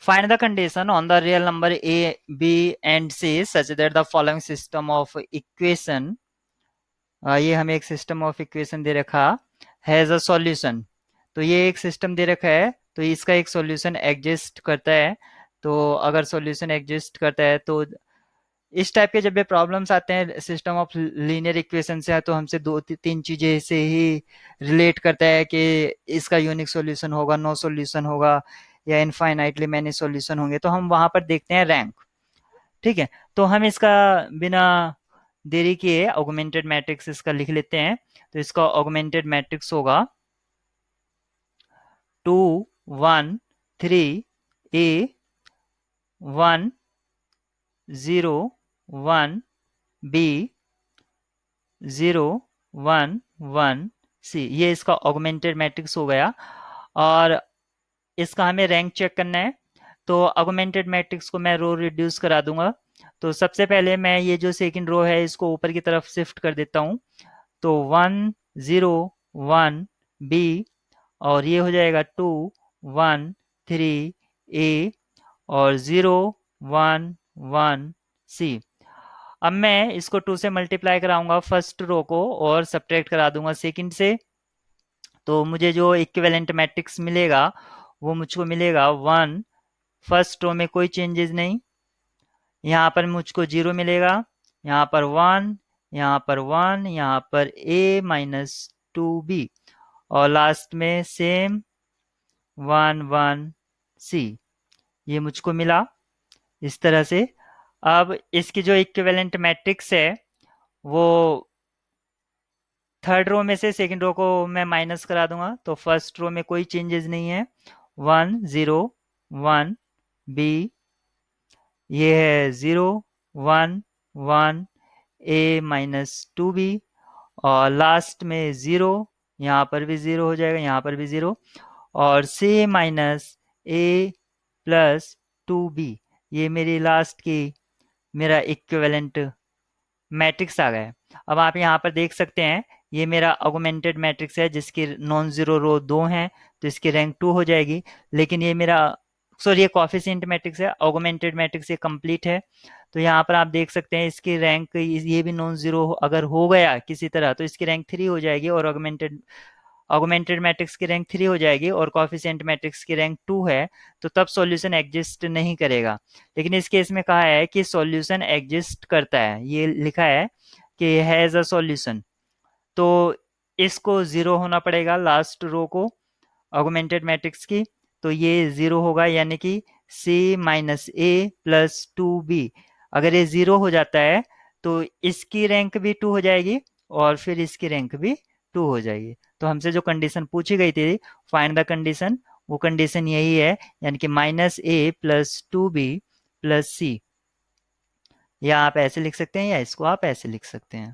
Find the condition on the real number a, b and c such that the following system of equation, ये हमें एक system of equation दे रखा has a solution. तो ये एक system दे रखा है, तो इसका एक सॉल्यूशन एग्जिस्ट करता है। तो अगर सॉल्यूशन एग्जिस्ट करता है तो इस टाइप के जब ये प्रॉब्लम्स आते हैं सिस्टम ऑफ लीनियर इक्वेशन से, तो हमसे दो तीन चीजें से ही रिलेट करता है कि इसका यूनिक सॉल्यूशन होगा, नो सॉल्यूशन होगा, या इनफाइनाइटली मैनी सॉल्यूशन होंगे। तो हम वहां पर देखते हैं रैंक। ठीक है, तो हम इसका बिना देरी किए ऑगमेंटेड मैट्रिक्स इसका लिख लेते हैं। तो इसका ऑगमेंटेड मैट्रिक्स होगा 2 1 3 A 1 0 1 B 0 1 1 C। ये इसका ऑगमेंटेड मैट्रिक्स हो गया। और इसका हमें रैंक चेक करना है। तो ऑगमेंटेड मैट्रिक्स को मैं रो रिड्यूस करा दूंगा। तो सबसे पहले मैं ये जो सेकंड रो है इसको ऊपर की तरफ शिफ्ट कर देता हूँ। तो 1 0 1 B और ये हो जाएगा 2 1 3 A और 0 1 1 C। अब मैं इसको 2 से मल्टीप्लाई कराऊंगा फर्स्ट रो को और सब्ट्रैक्ट करा दूंगा सेकंड से। तो मुझे जो इक्विवेलेंट मैट्रिक्स मिलेगा वो मुझको मिलेगा 1। फर्स्ट रो में कोई चेंजेस नहीं, यहाँ पर मुझको 0 मिलेगा, यहाँ पर 1, यहाँ पर 1, यहाँ पर A-2B और लास्ट में सेम 1 1 C। ये मुझको मिला इस तरह से। अब इसकी जो इक्विवेलेंट मैट्रिक्स है वो थर्ड रो में से सेकंड रो को मैं माइनस करा दूंगा। तो फर्स्ट रो में कोई चेंजेस नहीं है, 1 0 1 B, ये है 0 1 1 A-2B और लास्ट में 0, यहाँ पर भी 0 हो जाएगा, यहाँ पर भी 0 और C-A+2B। ये मेरी लास्ट की मेरा इक्विवेलेंट मैट्रिक्स आ गया है। अब आप यहाँ पर देख सकते हैं ये मेरा ऑगमेंटेड मैट्रिक्स है जिसकी नॉन जीरो रो 2 हैं, तो इसकी रैंक 2 हो जाएगी। लेकिन ये मेरा सॉरी ये कोएफिशिएंट मैट्रिक्स है, ऑगमेंटेड मैट्रिक्स ये कंप्लीट है। तो यहाँ पर आप देख सकते हैं इसकी रैंक, ये भी नॉन जीरो अगर हो गया किसी तरह तो इसकी रैंक 3 हो जाएगी और ऑगमेंटेड मैट्रिक्स की रैंक 3 हो जाएगी और कोएफिशिएंट मैट्रिक्स की रैंक 2 है। तो तब सॉल्यूशन एग्जिस्ट नहीं करेगा। लेकिन इस केस में कहा है कि सॉल्यूशन एग्जिस्ट करता है, ये लिखा है कि हैज अ सॉल्यूशन। तो इसको 0 होना पड़ेगा लास्ट रो को ऑगमेंटेड मैट्रिक्स की। तो ये 0 होगा यानी कि C-A+2B। अगर ये 0 हो जाता है तो इसकी रैंक भी 2 हो जाएगी और फिर इसकी रैंक भी 2 हो जाएगी। तो हमसे जो कंडीशन पूछी गई थी फाइंड द कंडीशन, वो कंडीशन यही है, यानी कि -A+2B+C। या आप ऐसे लिख सकते हैं या इसको आप ऐसे लिख सकते हैं।